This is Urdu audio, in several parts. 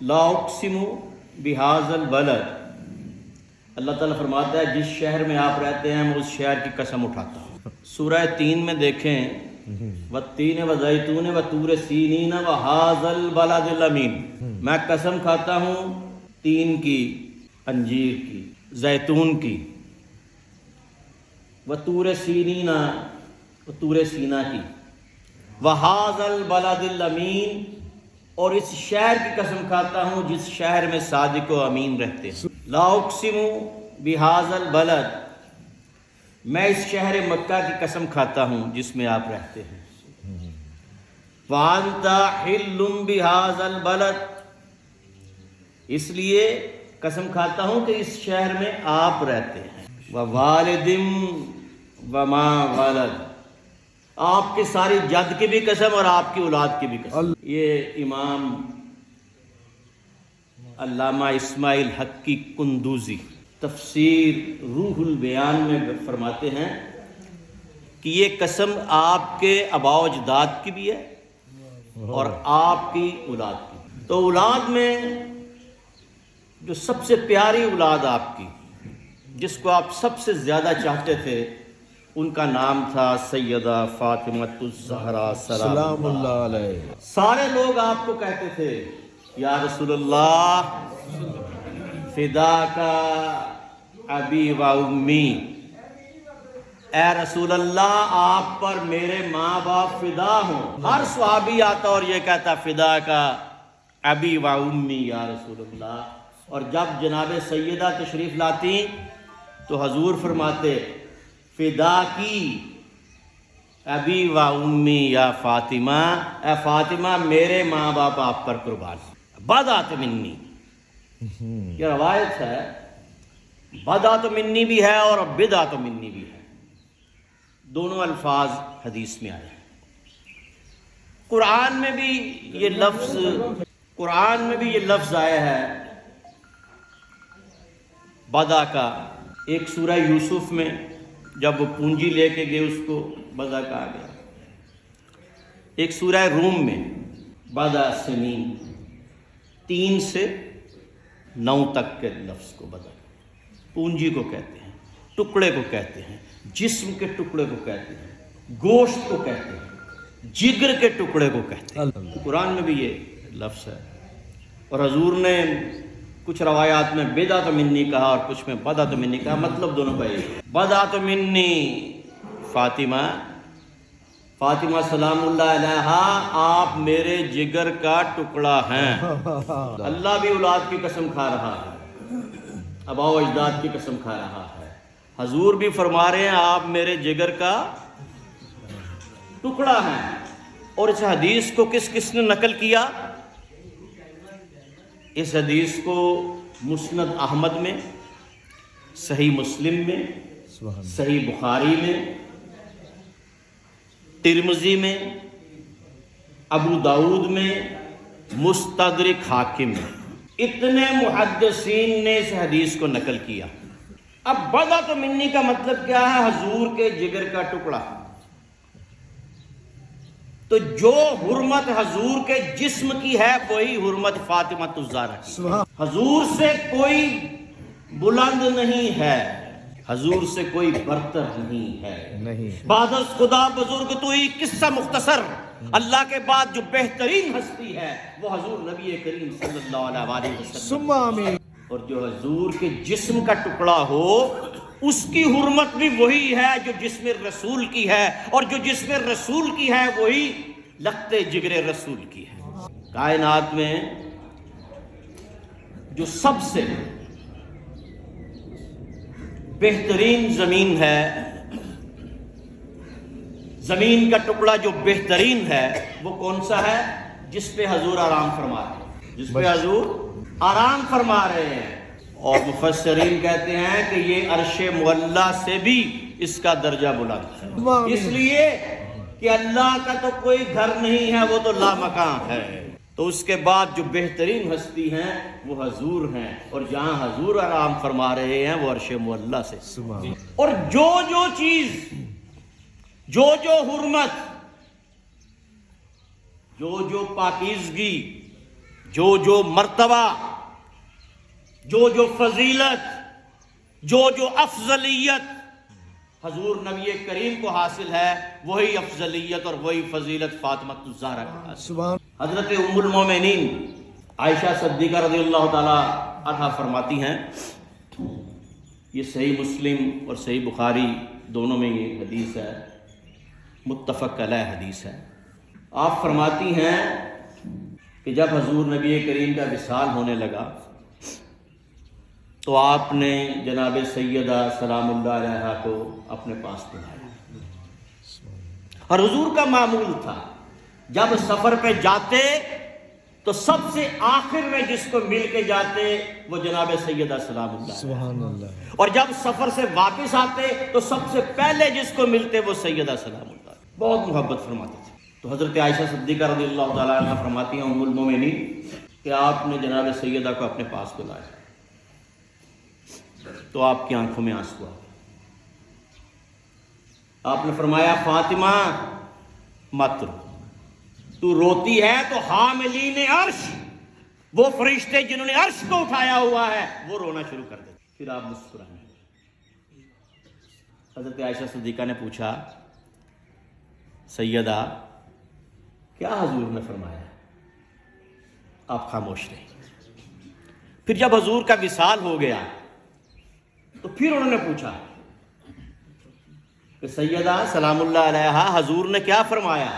لا اقسم بہذا البلد، اللہ تعالیٰ فرماتا ہے جس شہر میں آپ رہتے ہیں میں اس شہر کی قسم اٹھاتا ہوں۔ سورہ 3 میں دیکھیں، والتین والزیتون وطور سینین وہذا البلد الامین، میں قسم کھاتا ہوں تین کی، انجیر کی، زیتون کی، وطور سینین، وطور سینا کی، وہذا البلد الامین، اور اس شہر کی قسم کھاتا ہوں جس شہر میں صادق و امین رہتے ہیں۔ لا اقسم بہذا البلد، میں اس شہر مکہ کی قسم کھاتا ہوں جس میں آپ رہتے ہیں۔ وانت حل بہذا البلد، اس لیے قسم کھاتا ہوں کہ اس شہر میں آپ رہتے ہیں۔ ووالد وما ولد، آپ کے ساری جد کی بھی قسم اور آپ کی اولاد کی بھی قسم۔ یہ امام علامہ اسماعیل حق کی قندوزی تفسیر روح البیان میں فرماتے ہیں کہ یہ قسم آپ کے آباء و اجداد کی بھی ہے اور آپ کی اولاد کی۔ تو اولاد میں جو سب سے پیاری اولاد آپ کی، جس کو آپ سب سے زیادہ چاہتے تھے، ان کا نام تھا سیدہ فاطمہ الزہرا سلام اللہ علیہ۔ سارے لوگ آپ کو کہتے تھے یا رسول اللہ فداک ابی و امی، اے رسول اللہ آپ پر میرے ماں باپ فدا ہوں۔ ہر صحابی آتا اور یہ کہتا فداک ابی و امی یا رسول اللہ، اور جب جناب سیدہ تشریف لاتی تو حضور فرماتے فدا کی ابی و امی یا فاطمہ، اے فاطمہ میرے ماں باپ آپ پر قربان۔ بدات منی، یہ روایت ہے، بدات منی بھی ہے اور بدات منی بھی ہے، دونوں الفاظ حدیث میں آئے ہیں۔ قرآن میں بھی یہ لفظ آیا ہے بدا کا۔ ایک سورہ یوسف میں جب وہ پونجی لے کے گئے اس کو بدا کہا گیا، ایک سورہ روم میں بدا سنین، 3 سے 9 تک کے لفظ کو بدا، پونجی کو کہتے ہیں، ٹکڑے کو کہتے ہیں، جسم کے ٹکڑے کو کہتے ہیں، گوشت کو کہتے ہیں، جگر کے ٹکڑے کو کہتے ہیں۔ قرآن میں بھی یہ لفظ ہے، اور حضور نے کچھ روایات میں بدعت منی کہا اور کچھ میں بدعت منی کہا، مطلب دونوں کا یہ۔ بدعت منی فاطمہ، فاطمہ سلام اللہ علیہا آپ میرے جگر کا ٹکڑا ہیں۔ اللہ بھی اولاد کی قسم کھا رہا ہے، آباء و اجداد کی قسم کھا رہا ہے، حضور بھی فرما رہے ہیں آپ میرے جگر کا ٹکڑا ہیں۔ اور اس حدیث کو کس کس نے نقل کیا؟ اس حدیث کو مسند احمد میں، صحیح مسلم میں، صحیح بخاری میں، ترمذی میں، ابو داؤد میں، مستدرک حاکم میں، اتنے محدثین نے اس حدیث کو نقل کیا۔ اب بدعت منی کا مطلب کیا ہے؟ حضور کے جگر کا ٹکڑا۔ تو جو حرمت حضور کے جسم کی ہے وہی حرمت فاطمہ الزہرا کی۔ حضور سے کوئی بلند نہیں ہے، حضور سے کوئی برتر نہیں ہے۔ بعد از خدا بزرگ تو ہی قصہ مختصر، اللہ کے بعد جو بہترین ہستی ہے وہ حضور نبی کریم صلی اللہ علیہ وسلم، اور جو حضور کے جسم کا ٹکڑا ہو اس کی حرمت بھی وہی ہے جو جسم رسول کی ہے، اور جو جسم رسول کی ہے وہی لخت جگر رسول کی ہے۔ کائنات میں جو سب سے بہترین زمین ہے، زمین کا ٹکڑا جو بہترین ہے وہ کون سا ہے؟ جس پہ حضور آرام فرما رہے ہیں، جس پہ حضور آرام فرما رہے ہیں۔ اور مفسرین کہتے ہیں کہ یہ عرش معلی سے بھی اس کا درجہ بلند ہے، اس لیے کہ اللہ کا تو کوئی گھر نہیں ہے، وہ تو لامکان ہے۔ تو اس کے بعد جو بہترین ہستی ہیں وہ حضور ہیں، اور جہاں حضور آرام فرما رہے ہیں وہ عرش معلی سے۔ اور جو چیز، جو حرمت، جو پاکیزگی، جو مرتبہ، جو فضیلت، جو افضلیت حضور نبی کریم کو حاصل ہے، وہی افضلیت اور وہی فضیلت فاطمہ الزہرا کو حاصل ہے۔ حضرت ام المومنین عائشہ صدیقہ رضی اللہ تعالی عنہا فرماتی ہیں، یہ صحیح مسلم اور صحیح بخاری دونوں میں یہ حدیث ہے، متفق علیہ حدیث ہے۔ آپ فرماتی ہیں کہ جب حضور نبی کریم کا وصال ہونے لگا تو آپ نے جناب سیدہ سلام اللہ علیہا کو اپنے پاس بلایا، اور حضور کا معمول تھا جب سفر پہ جاتے تو سب سے آخر میں جس کو مل کے جاتے وہ جناب سیدہ سلام اللہ، سبحان اللہ، اور جب سفر سے واپس آتے تو سب سے پہلے جس کو ملتے وہ سیدہ سلام اللہ، بہت محبت فرماتے تھے۔ تو حضرت عائشہ صدیقہ رضی اللہ تعالیٰ عنہ فرماتی ہیں ام المومنین کہ آپ نے جناب سیدہ کو اپنے پاس بلایا تو آپ کی آنکھوں میں آنسو آ گئے۔ آپ نے فرمایا فاطمہ مت رو، تو روتی ہے تو حاملین عرش، وہ فرشتے جنہوں نے عرش کو اٹھایا ہوا ہے وہ رونا شروع کر دیتے۔ پھر آپ مسکرائیں۔ حضرت عائشہ صدیقہ نے پوچھا سیدہ کیا حضور نے فرمایا؟ آپ خاموش رہے۔ پھر جب حضور کا وصال ہو گیا تو پھر انہوں نے پوچھا کہ سیدہ سلام اللہ علیہا حضور نے کیا فرمایا؟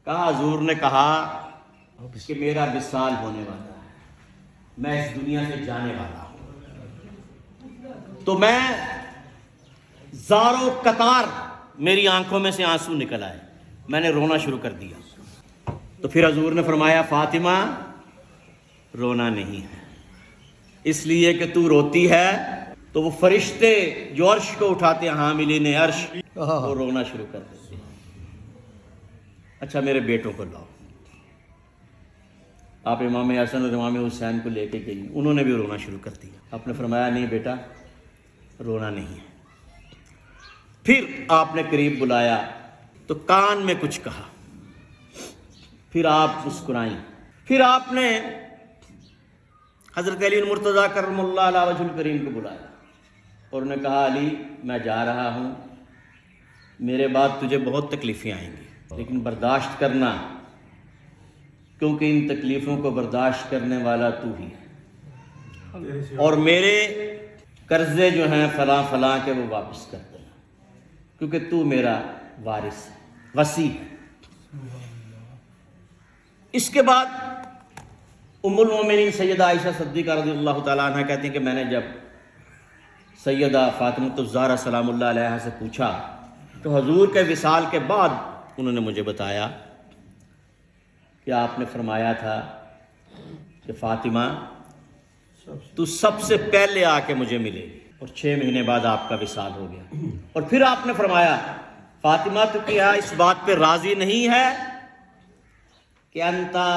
کہا حضور نے کہا کہ میرا وصال ہونے والا ہے، میں اس دنیا سے جانے والا ہوں۔ تو میں زار و قطار میری آنکھوں میں سے آنسو نکل آئے، میں نے رونا شروع کر دیا۔ تو پھر حضور نے فرمایا فاطمہ رونا نہیں ہے، اس لیے کہ تو روتی ہے تو وہ فرشتے جو عرش کو اٹھاتے ہیں حاملین عرش وہ رونا شروع کر دیتے ہیں۔ اچھا میرے بیٹوں کو لاؤ۔ آپ امام حسن اور امام حسین کو لے کے گئی، انہوں نے بھی رونا شروع کر دیا۔ آپ نے فرمایا نہیں بیٹا رونا نہیں ہے۔ پھر آپ نے قریب بلایا تو کان میں کچھ کہا، پھر آپ مسکرائیں۔ پھر آپ نے حضرت علی المرتضیٰ کرم اللہ علیہ وجہ الکریم کو بلایا اور انہوں نے کہا علی میں جا رہا ہوں، میرے بعد تجھے بہت تکلیفیں آئیں گی لیکن برداشت کرنا، کیونکہ ان تکلیفوں کو برداشت کرنے والا تو ہی ہے، اور میرے قرضے جو ہیں فلاں فلاں کے وہ واپس کر دینا، کیونکہ تو میرا وارث ہے، وصی ہے۔ اس کے بعد ام المومنین سیدہ عائشہ صدیقہ رضی اللہ تعالیٰ عنہ کہتی ہیں کہ میں نے جب سیدہ فاطمہ الزہرا سلام اللہ علیہا سے پوچھا تو حضور کے وصال کے بعد انہوں نے مجھے بتایا کہ آپ نے فرمایا تھا کہ فاطمہ تو سب سے پہلے آ کے مجھے ملے گی، اور 6 مہینے بعد آپ کا وصال ہو گیا۔ اور پھر آپ نے فرمایا فاطمہ تو کیا اس بات پہ راضی نہیں ہے کہ انتا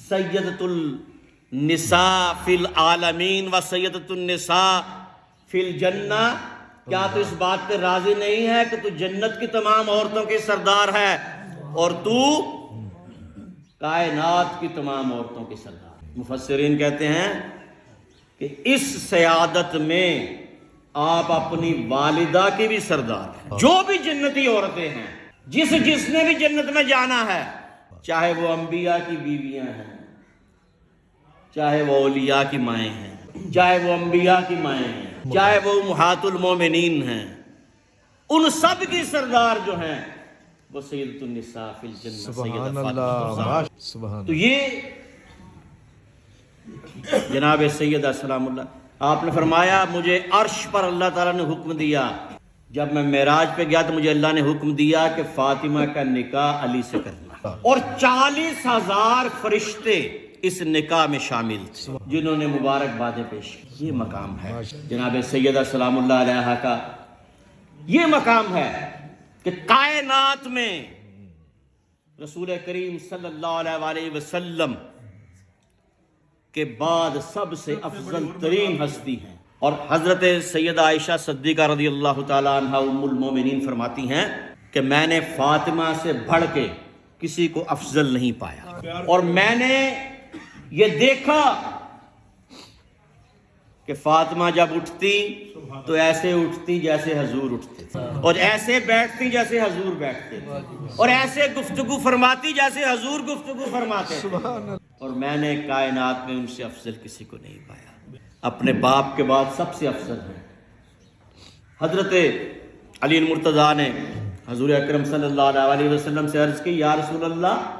سیدۃ النساء فی العالمین و سیدۃ النساء فی الجنہ؟ کیا تو اس بات پہ راضی نہیں ہے کہ تو جنت کی تمام عورتوں کی سردار ہے اور تو کائنات کی تمام عورتوں کی سردار؟ مفسرین کہتے ہیں کہ اس سیادت میں آپ اپنی والدہ کی بھی سردار ہیں۔ جو بھی جنتی عورتیں ہیں، جس نے بھی جنت میں جانا ہے، چاہے وہ انبیاء کی بیویاں ہیں، چاہے وہ اولیاء کی مائیں ہیں، چاہے وہ انبیاء کی مائیں ہیں، چاہے وہ امہات المومنین ہیں، ان سب کی سردار جو ہیں وہ سیدۃ النساء فی الجنہ سیدہ فاطمہ۔ تو یہ جناب سیدہ سلام اللہ، آپ نے فرمایا مجھے عرش پر اللہ تعالیٰ نے حکم دیا، جب میں معراج پہ گیا تو مجھے اللہ نے حکم دیا کہ فاطمہ کا نکاح علی سے کرنا، اور 40,000 فرشتے اس نکاح میں شامل تھے جنہوں نے مبارکبادیں پیش کی۔ یہ مقام ہے جناب سیدہ سلام اللہ علیہا کا، یہ مقام ہے کہ کائنات میں رسول کریم صلی اللہ علیہ وآلہ وسلم کے بعد سب سے افضل ترین ہستی ہیں۔ اور حضرت سیدہ عائشہ صدیقہ رضی اللہ تعالیٰ عنہ ام المومنین فرماتی ہیں کہ میں نے فاطمہ سے بڑھ کے کسی کو افضل نہیں پایا. اور میں نے یہ دیکھا کہ فاطمہ جب اٹھتی تو ایسے اٹھتی جیسے حضور اٹھتے تھے، اور ایسے بیٹھتی جیسے حضور بیٹھتے تھے، اور ایسے گفتگو فرماتی جیسے حضور گفتگو فرماتے تھے. اور میں نے کائنات میں ان سے افضل کسی کو نہیں پایا. اپنے باپ کے بعد سب سے افضل ہیں. حضرت علی المرتضیٰ نے حضور اکرم صلی اللہ علیہ وسلم سے عرض کی، یا رسول اللہ،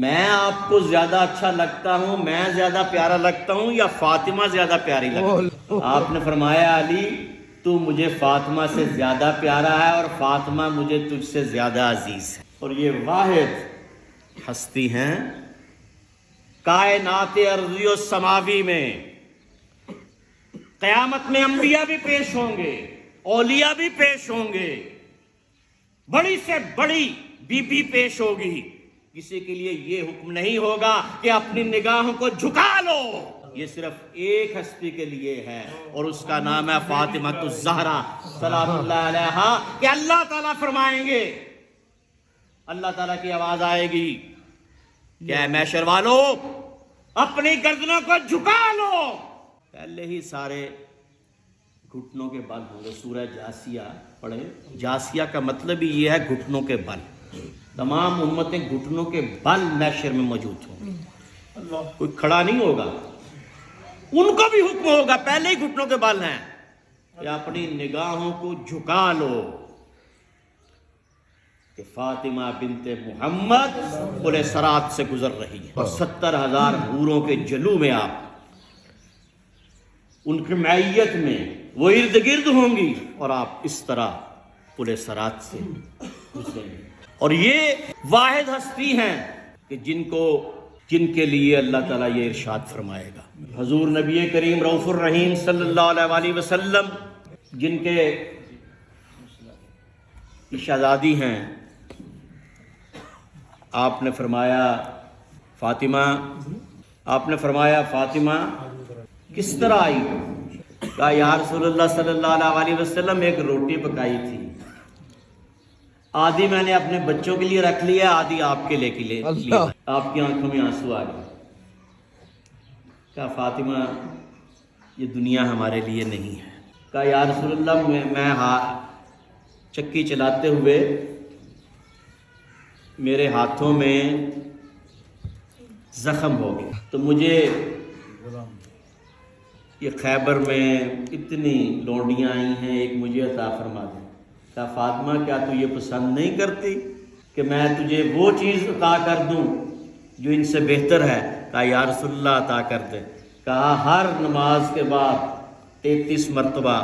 میں آپ کو زیادہ اچھا لگتا ہوں، میں زیادہ پیارا لگتا ہوں، یا فاطمہ زیادہ پیاری لگتی ہے؟ آپ نے فرمایا، علی تو مجھے فاطمہ سے زیادہ پیارا ہے اور فاطمہ مجھے تجھ سے زیادہ عزیز ہے. اور یہ واحد ہستی ہیں کائنات ارضی و سماوی میں. قیامت میں انبیاء بھی پیش ہوں گے، اولیاء بھی پیش ہوں گے، بڑی سے بڑی بی بی پیش ہوگی. کسی کے لیے یہ حکم نہیں ہوگا کہ اپنی نگاہوں کو جھکا لو. یہ صرف ایک ہستی کے لیے ہے، اور اس کا نام ہے فاطمہ الزہرا سلام اللہ علیہا. کہ اللہ تعالیٰ فرمائیں گے، اللہ تعالیٰ کی آواز آئے گی کہ اے محشر والو، اپنی گردنوں کو جھکا لو. پہلے ہی سارے گھٹنوں کے بل ہوں گے. سورہ جاسیہ پڑھیں. جاسیہ کا مطلب ہی یہ ہے گھٹنوں کے بل. تمام امتیں گھٹنوں کے بل محشر میں موجود ہوں. کوئی کھڑا نہیں ہوگا. ان کو بھی حکم ہوگا، پہلے ہی گھٹنوں کے بل ہیں، کہ اپنی نگاہوں کو جھکا لو کہ فاطمہ بنت محمد پورے صراط سے گزر رہی ہے، اور 70,000 حوروں کے جلو میں آپ ان کی معیت میں وہ ارد گرد ہوں گی، اور آپ اس طرح پورے صراط سے گزریں گے. اور یہ واحد ہستی ہیں کہ جن کے لیے اللہ تعالیٰ یہ ارشاد فرمائے گا. حضور نبی کریم رؤوف الرحیم صلی اللہ علیہ وسلم، جن کے شہزادی ہیں، آپ نے فرمایا فاطمہ کس طرح آئی؟ کہا یا رسول اللہ صلی اللہ علیہ وسلم، ایک روٹی پکائی تھی، آدھی میں نے اپنے بچوں کے لیے رکھ لیا، آدھی آپ کے لیے. آپ کی آنکھوں میں آنسو آ گئے. کہا فاطمہ، یہ دنیا ہمارے لیے نہیں ہے. کہا یا رسول اللہ، میں چکی چلاتے ہوئے میرے ہاتھوں میں زخم ہو گیا، تو مجھے یہ خیبر میں اتنی لونڈیاں آئی ہیں، ایک مجھے عطا فرما دیں. کہا فاطمہ، کیا تو یہ پسند نہیں کرتی کہ میں تجھے وہ چیز عطا کر دوں جو ان سے بہتر ہے؟ کہا یا رسول اللہ عطا کر دے. کہا ہر نماز کے بعد 33 مرتبہ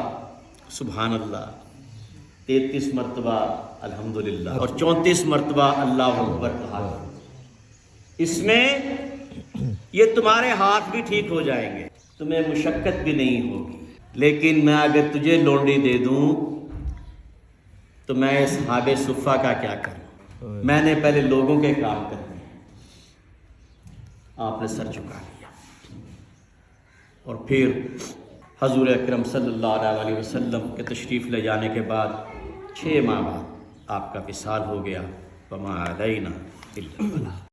سبحان اللہ، 33 مرتبہ الحمدللہ، اور 34 مرتبہ اللہ اکبر کہا. اس میں یہ تمہارے ہاتھ بھی ٹھیک ہو جائیں گے، تمہیں مشقت بھی نہیں ہوگی. لیکن میں اگر تجھے لونڈی دے دوں تو میں اصحاب صفہ کا کیا کروں؟ میں نے پہلے لوگوں کے کام کرنے ہیں. آپ نے سر جھکا لیا، اور پھر حضور اکرم صلی اللہ علیہ وسلم کے تشریف لے جانے کے بعد 6 ماہ بعد آپ کا وصال ہو گیا. وما علینا الا البلاغ.